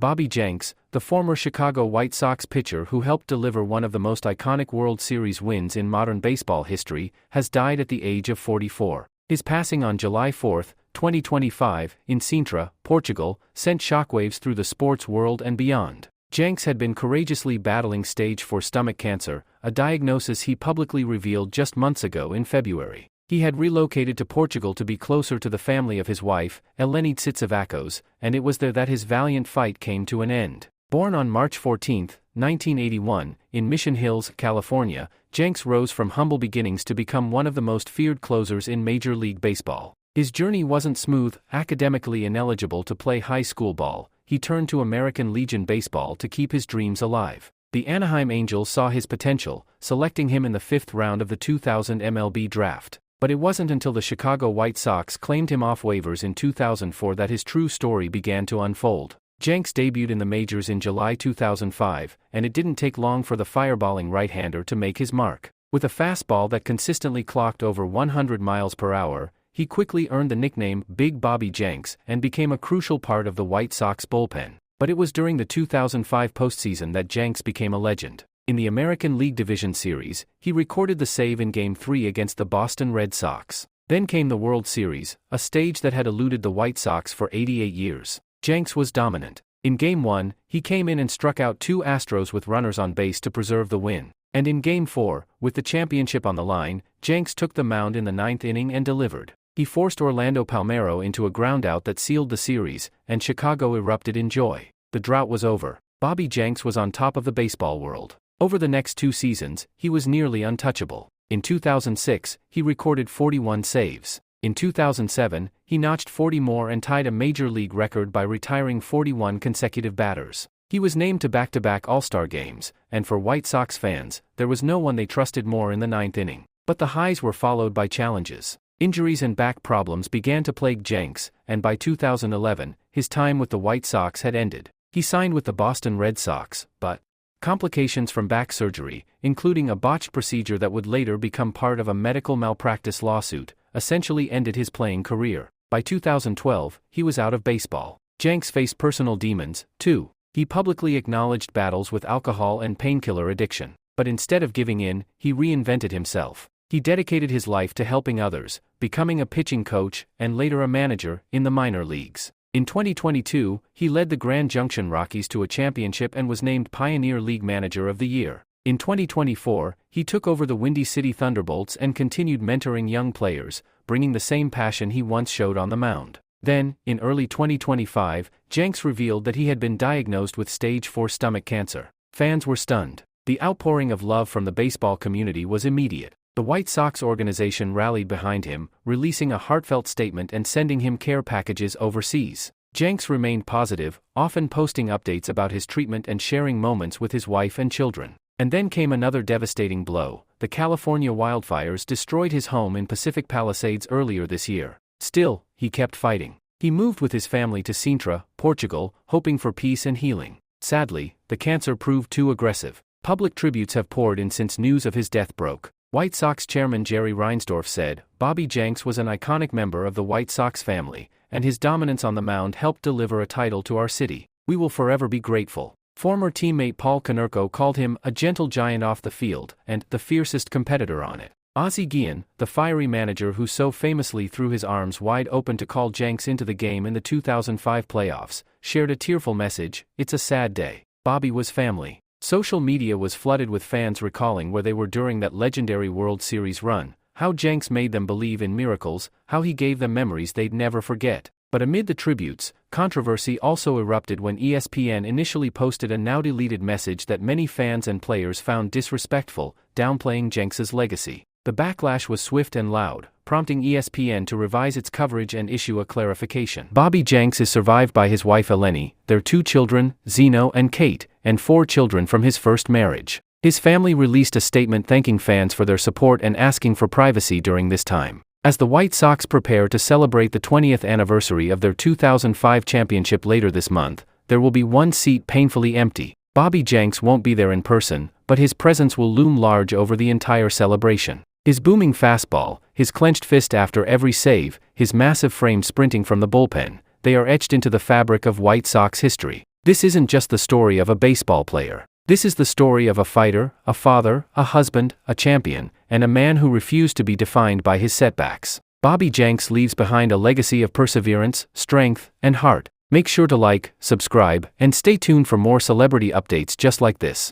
Bobby Jenks, the former Chicago White Sox pitcher who helped deliver one of the most iconic World Series wins in modern baseball history, has died at the age of 44. His passing on July 4, 2025, in Sintra, Portugal, sent shockwaves through the sports world and beyond. Jenks had been courageously battling stage 4 stomach cancer, a diagnosis he publicly revealed just months ago in February. He had relocated to Portugal to be closer to the family of his wife, Eleni Tsitsivakos, and it was there that his valiant fight came to an end. Born on March 14, 1981, in Mission Hills, California, Jenks rose from humble beginnings to become one of the most feared closers in Major League Baseball. His journey wasn't smooth. Academically ineligible to play high school ball, he turned to American Legion Baseball to keep his dreams alive. The Anaheim Angels saw his potential, selecting him in the 5th round of the 2000 MLB draft. But it wasn't until the Chicago White Sox claimed him off waivers in 2004 that his true story began to unfold. Jenks debuted in the majors in July 2005, and it didn't take long for the fireballing right-hander to make his mark. With a fastball that consistently clocked over 100 miles per hour, he quickly earned the nickname Big Bobby Jenks and became a crucial part of the White Sox bullpen. But it was during the 2005 postseason that Jenks became a legend. In the American League Division Series, he recorded the save in Game 3 against the Boston Red Sox. Then came the World Series, a stage that had eluded the White Sox for 88 years. Jenks was dominant. In Game 1, he came in and struck out 2 Astros with runners on base to preserve the win. And in Game 4, with the championship on the line, Jenks took the mound in the 9th inning and delivered. He forced Orlando Palmeiro into a groundout that sealed the series, and Chicago erupted in joy. The drought was over. Bobby Jenks was on top of the baseball world. Over the next 2 seasons, he was nearly untouchable. In 2006, he recorded 41 saves. In 2007, he notched 40 more and tied a major league record by retiring 41 consecutive batters. He was named to back-to-back All-Star games, and for White Sox fans, there was no one they trusted more in the 9th inning. But the highs were followed by challenges. Injuries and back problems began to plague Jenks, and by 2011, his time with the White Sox had ended. He signed with the Boston Red Sox, but complications from back surgery, including a botched procedure that would later become part of a medical malpractice lawsuit, essentially ended his playing career. By 2012, he was out of baseball. Jenks faced personal demons, too. He publicly acknowledged battles with alcohol and painkiller addiction. But instead of giving in, he reinvented himself. He dedicated his life to helping others, becoming a pitching coach, and later a manager, in the minor leagues. In 2022, he led the Grand Junction Rockies to a championship and was named Pioneer League Manager of the Year. In 2024, he took over the Windy City Thunderbolts and continued mentoring young players, bringing the same passion he once showed on the mound. Then, in early 2025, Jenks revealed that he had been diagnosed with stage 4 stomach cancer. Fans were stunned. The outpouring of love from the baseball community was immediate. The White Sox organization rallied behind him, releasing a heartfelt statement and sending him care packages overseas. Jenks remained positive, often posting updates about his treatment and sharing moments with his wife and children. And then came another devastating blow. The California wildfires destroyed his home in Pacific Palisades earlier this year. Still, he kept fighting. He moved with his family to Sintra, Portugal, hoping for peace and healing. Sadly, the cancer proved too aggressive. Public tributes have poured in since news of his death broke. White Sox chairman Jerry Reinsdorf said, "Bobby Jenks was an iconic member of the White Sox family, and his dominance on the mound helped deliver a title to our city. We will forever be grateful." Former teammate Paul Konerko called him a gentle giant off the field and the fiercest competitor on it. Ozzie Guillen, the fiery manager who so famously threw his arms wide open to call Jenks into the game in the 2005 playoffs, shared a tearful message, "It's a sad day. Bobby was family." Social media was flooded with fans recalling where they were during that legendary World Series run, how Jenks made them believe in miracles, how he gave them memories they'd never forget. But amid the tributes, controversy also erupted when ESPN initially posted a now-deleted message that many fans and players found disrespectful, downplaying Jenks's legacy. The backlash was swift and loud, prompting ESPN to revise its coverage and issue a clarification. Bobby Jenks is survived by his wife Eleni, their 2 children, Zeno and Kate, and 4 children from his first marriage. His family released a statement thanking fans for their support and asking for privacy during this time. As the White Sox prepare to celebrate the 20th anniversary of their 2005 championship later this month, there will be one seat painfully empty. Bobby Jenks won't be there in person, but his presence will loom large over the entire celebration. His booming fastball, his clenched fist after every save, his massive frame sprinting from the bullpen, they are etched into the fabric of White Sox history. This isn't just the story of a baseball player. This is the story of a fighter, a father, a husband, a champion, and a man who refused to be defined by his setbacks. Bobby Jenks leaves behind a legacy of perseverance, strength, and heart. Make sure to like, subscribe, and stay tuned for more celebrity updates just like this.